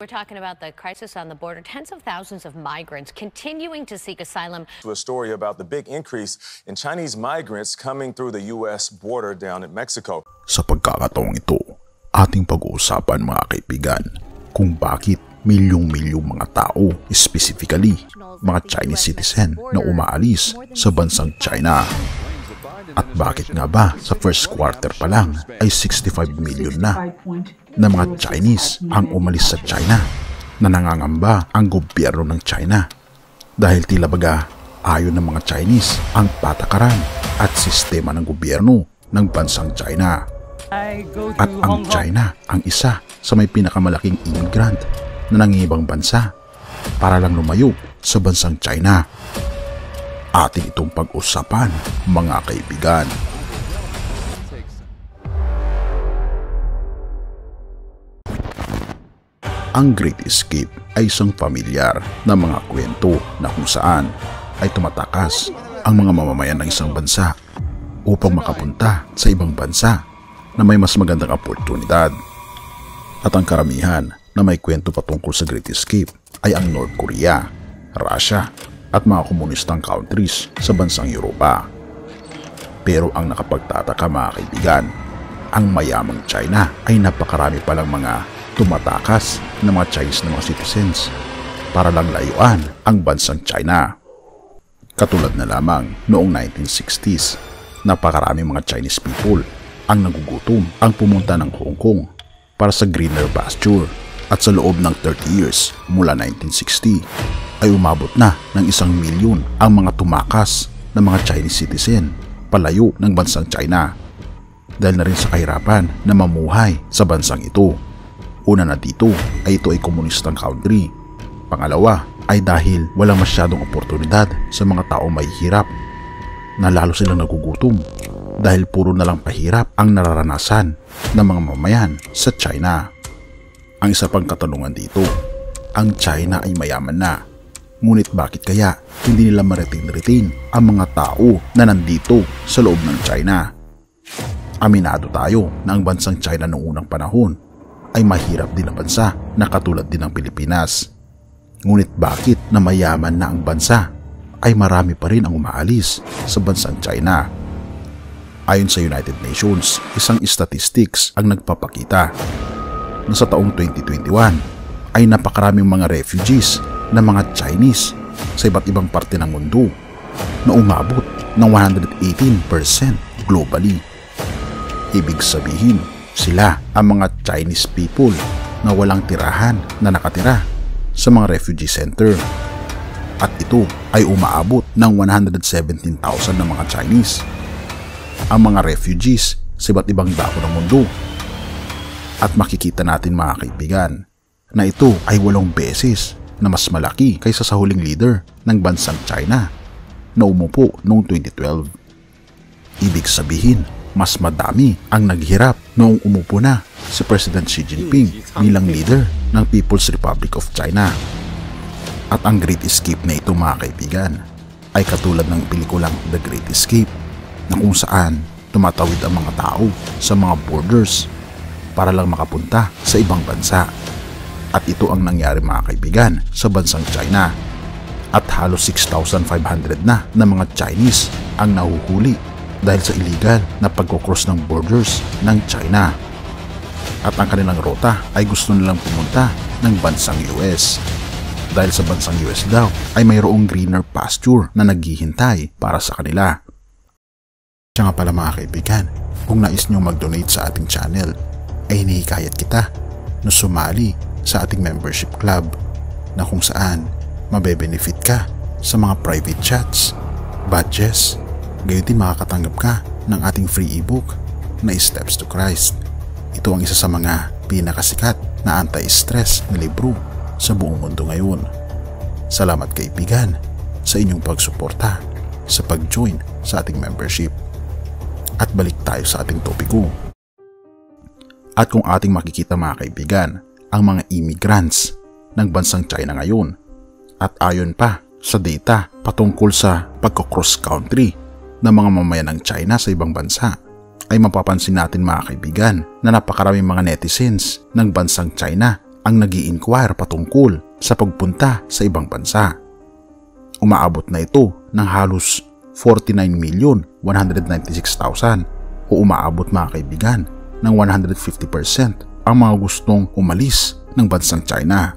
We're talking about the crisis on the border. Tens of thousands of migrants continuing to seek asylum. To a story about the big increase in Chinese migrants coming through the U.S. border down in Mexico. Sa pagkakataong ito, ating pag-uusapan mga kaibigan kung bakit milyong-milyong mga tao, specifically mga Chinese citizen na umaalis sa bansang China. At bakit nga ba sa first quarter pa lang ay 65 million na mga Chinese ang umalis sa China na nangangamba ang gobyerno ng China dahil tila baga ayon ng mga Chinese ang patakaran at sistema ng gobyerno ng bansang China. At ang China ang isa sa may pinakamalaking immigrant na nangingibang bansa para lang lumayo sa bansang China. Ating itong pag-usapan mga kaibigan. Ang Great Escape ay isang pamilyar na mga kwento na kung saan ay tumatakas ang mga mamamayan ng isang bansa upang makapunta sa ibang bansa na may mas magandang oportunidad. At ang karamihan na may kwento patungkol sa Great Escape ay ang North Korea, Russia at mga komunistang countries sa bansang Europa. Pero ang nakapagtataka mga kaibigan, ang mayamang China ay napakarami palang mga tumatakas ng mga Chinese na mga citizens para lang layuan ang bansang China. Katulad na lamang noong 1960s, napakarami mga Chinese people ang nagugutom ang pumunta ng Hong Kong para sa greener pasture. At sa loob ng 30 years mula 1960 ay umabot na ng 1 milyon ang mga tumakas na mga Chinese citizen palayo ng bansang China dahil na rin sa kahirapan na mamuhay sa bansang ito. Una na dito ay ito ay komunistang country. Pangalawa ay dahil walang masyadong oportunidad sa mga taong mahihirap na lalo silang nagugutom dahil puro na lang pahirap ang nararanasan ng mga mamayan sa China. Ang isa pang katanungan dito, ang China ay mayaman na. Ngunit bakit kaya hindi nila ma-retain ang mga tao na nandito sa loob ng China? Aminado tayo na ang bansang China noong unang panahon ay mahirap din na bansa na katulad din ng Pilipinas. Ngunit bakit na mayaman na ang bansa ay marami pa rin ang umaalis sa bansang China? Ayon sa United Nations, isang statistics ang nagpapakita na sa taong 2021 ay napakaraming mga refugees na mga Chinese sa iba't ibang parte ng mundo na umabot ng 118% globally. Ibig sabihin, sila ang mga Chinese people na walang tirahan na nakatira sa mga refugee center. At ito ay umaabot ng 117,000 na mga Chinese ang mga refugees sa iba't ibang dako ng mundo. At makikita natin mga kaibigan na ito ay 8 beses na mas malaki kaysa sa huling leader ng bansang China na umupo noong 2012. Ibig sabihin, mas madami ang naghirap noong umupo na si President Xi Jinping bilang leader ng People's Republic of China. At ang Great Escape na ito mga kaibigan ay katulad ng pelikulang The Great Escape na kung saan tumatawid ang mga tao sa mga borders para lang makapunta sa ibang bansa. At ito ang nangyari mga kaibigan sa bansang China. At halos 6,500 na mga Chinese ang nahuhuli dahil sa illegal na pagkocross ng borders ng China. At ang kanilang rota ay gusto nilang pumunta ng bansang US. Dahil sa bansang US daw ay mayroong greener pasture na naghihintay para sa kanila. Kaya nga pala mga kaibigan, kung nais nyo mag-donate sa ating channel, ay hinihikayat kita na sumali sa ating membership club na kung saan mabe-benefit ka sa mga private chats, badges, gayon din makakatanggap ka ng ating free ebook na Steps to Christ. Ito ang isa sa mga pinakasikat na anti-stress na libro sa buong mundo ngayon. Salamat kaibigan sa inyong pagsuporta sa pag-join sa ating membership. At balik tayo sa ating topiko. At kung ating makikita mga kaibigan, ang mga immigrants ng bansang China ngayon at ayon pa sa data patungkol sa pagko-cross country ng mga mamayan ng China sa ibang bansa ay mapapansin natin mga kaibigan na napakaraming mga netizens ng bansang China ang nag-i-inquire patungkol sa pagpunta sa ibang bansa. Umaabot na ito ng halos 49,196,000 o umaabot mga kaibigan ng 150% ang mga gustong umalis ng bansang China.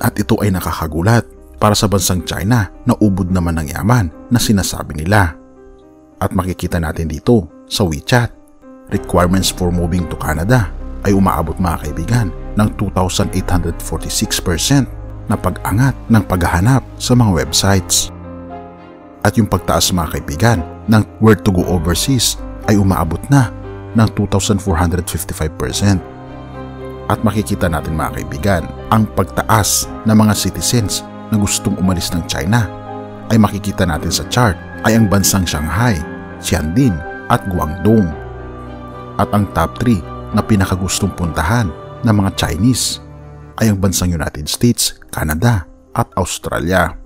At ito ay nakakagulat para sa bansang China na ubod naman ng yaman na sinasabi nila. At makikita natin dito sa WeChat, requirements for moving to Canada ay umaabot mga kaibigan ng 2,846% na pag-angat ng paghahanap sa mga websites. At yung pagtaas mga kaibigan ng where to go overseas ay umaabot na ng 2,455%. At makikita natin mga kaibigan, ang pagtaas ng mga citizens na gustong umalis ng China ay makikita natin sa chart ay ang bansang Shanghai, Tianjin at Guangdong. At ang top 3 na pinakagustong puntahan ng mga Chinese ay ang bansang United States, Canada at Australia.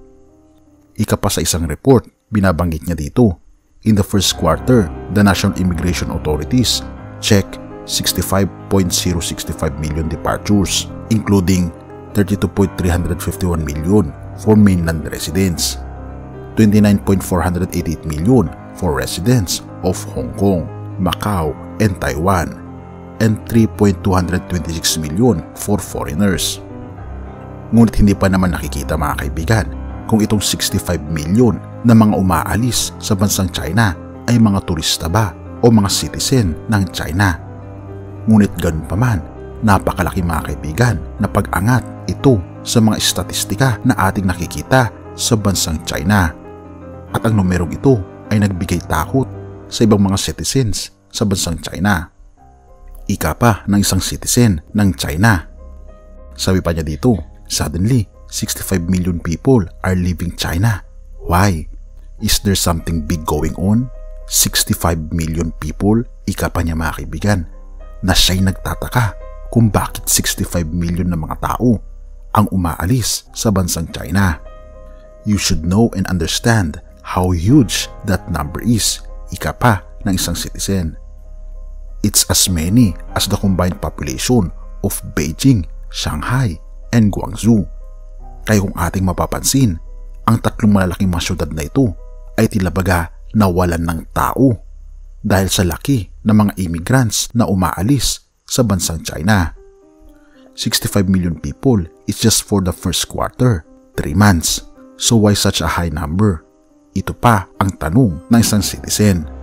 Ika pa sa isang report, binabanggit niya dito, in the first quarter, the National Immigration Authorities checked 65.065 million departures, including 32.351 million for mainland residents, 29.488 million for residents of Hong Kong, Macau, and Taiwan, and 3.226 million for foreigners. Ngunit hindi pa naman nakikita mga kaibigan kung itong 65 million na mga umaalis sa bansang China ay mga turista ba o mga citizen ng China. Ngunit ganun pa man, napakalaki mga kaibigan na pag-angat ito sa mga estatistika na ating nakikita sa bansang China. At ang numerong ito ay nagbigay takot sa ibang mga citizens sa bansang China. Ika pa ng isang citizen ng China. Sabi pa niya dito, suddenly, 65 million people are leaving China. Why? Is there something big going on? 65 million people, ika pa niya mga kaibigan, na siya'y nagtataka kung bakit 65 million na mga tao ang umaalis sa bansang China. You should know and understand how huge that number is, ika pa ng isang citizen. It's as many as the combined population of Beijing, Shanghai, and Guangzhou. Kaya kung ating mapapansin, ang tatlong malalaking mga syudad na ito ay tilabaga nawalan ng tao dahil sa laki ng mga immigrants na umaalis sa bansang China. 65 million people is just for the first quarter, 3 months. So why such a high number? Ito pa ang tanong ng isang citizen.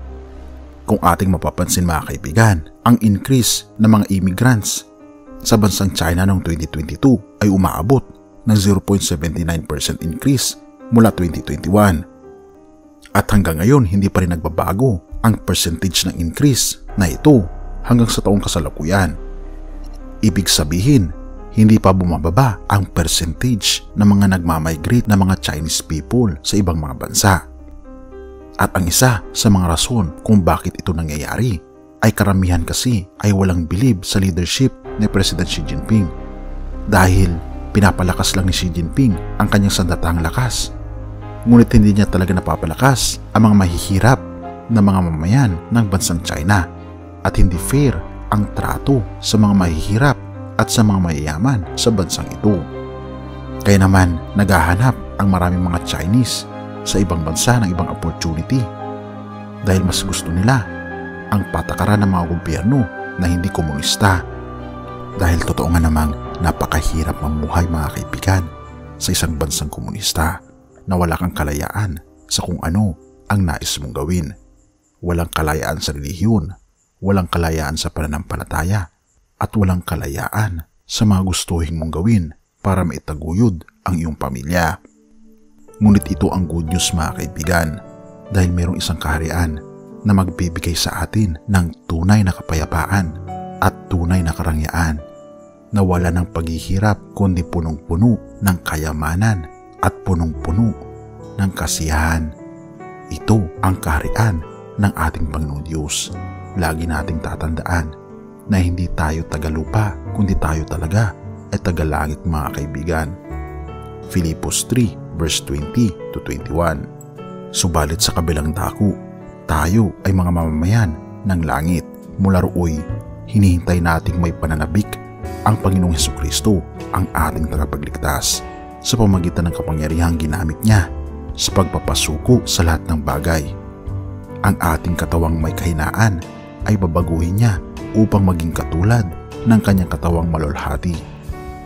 Kung ating mapapansin mga kaibigan, ang increase ng mga immigrants sa bansang China noong 2022 ay umaabot ng 0.79% increase mula 2021. At hanggang ngayon hindi pa rin nagbabago ang percentage ng increase na ito hanggang sa taong kasalukuyan. Ibig sabihin, hindi pa bumababa ang percentage ng mga nagmamigrate na mga Chinese people sa ibang mga bansa. At ang isa sa mga rason kung bakit ito nangyayari ay karamihan kasi ay walang bilib sa leadership ni President Xi Jinping dahil pinapalakas lang ni Xi Jinping ang kanyang sandatahang lakas. Ngunit hindi niya talaga napapalakas ang mga mahihirap na mga mamayan ng bansang China at hindi fair ang trato sa mga mahihirap at sa mga mayayaman sa bansang ito. Kaya naman naghahanap ang maraming mga Chinese sa ibang bansa ng ibang opportunity dahil mas gusto nila ang patakaran ng mga gobyerno na hindi komunista. Dahil totoo nga namang napakahirap mamuhay mga kaibigan sa isang bansang komunista na wala kang kalayaan sa kung ano ang nais mong gawin. Walang kalayaan sa relihiyon, walang kalayaan sa pananampalataya, at walang kalayaan sa mga gustuhin mong gawin para maitaguyod ang iyong pamilya. Ngunit ito ang good news mga kaibigan dahil mayroong isang kaharian na magbibigay sa atin ng tunay na kapayapaan at tunay na karangyaan na wala ng paghihirap kundi punong-puno ng kayamanan at punong-puno ng kasiyahan. Ito ang kaharian ng ating Panginoon Diyos. Lagi nating tatandaan na hindi tayo tagalupa kundi tayo talaga ay tagalangit mga kaibigan. Filipos 3 verse 20 to 21. Subalit sa kabilang dako, tayo ay mga mamamayan ng langit. Mula rooy, hinihintay nating may pananabik ang Panginoong Hesukristo ang ating tagapagligtas sa pamamagitan ng kapangyarihang ginamit niya sa pagpapasuko sa lahat ng bagay. Ang ating katawang may kahinaan ay babaguhin niya upang maging katulad ng kanyang katawang malulhati.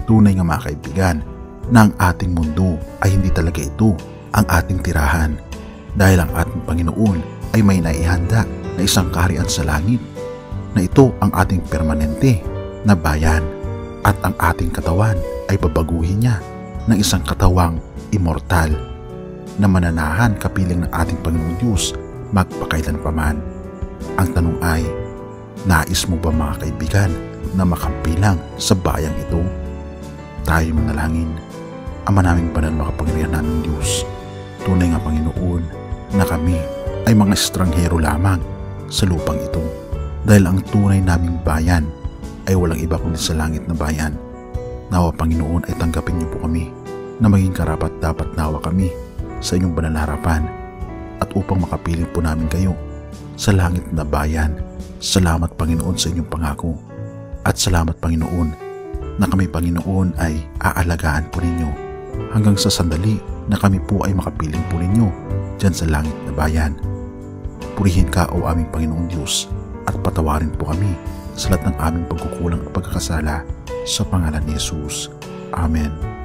Tunay nga mga kaibigan na ang ating mundo ay hindi talaga ito ang ating tirahan, dahil ang ating Panginoon ay may naihanda na isang kaharian sa langit, na ito ang ating permanente na bayan, at ang ating katawan ay babaguhin niya ng isang katawang immortal na mananahan kapiling ng ating Panginoong Diyos magpakailan pa man. Ang tanong ay, nais mo ba mga kaibigan na makampilang sa bayang ito? Tayo manalangin. Ama naming banal makapangyarihan naming Diyos, tunay nga Panginoon na kami ay mga estranghero lamang sa lupang ito, dahil ang tunay naming bayan ay walang iba kundi sa langit na bayan. Nawa Panginoon ay tanggapin niyo po kami na maging karapat dapat nawa kami sa inyong banal na harapan, at upang makapiling po namin kayo sa langit na bayan. Salamat Panginoon sa inyong pangako, at salamat Panginoon na kami Panginoon ay aalagaan po ninyo hanggang sa sandali na kami po ay makapiling po ninyo dyan sa langit na bayan. Purihin ka o aming Panginoong Diyos, at patawarin po kami sa lahat ng aming pagkukulang at pagkakasala sa pangalan ni Jesus. Amen.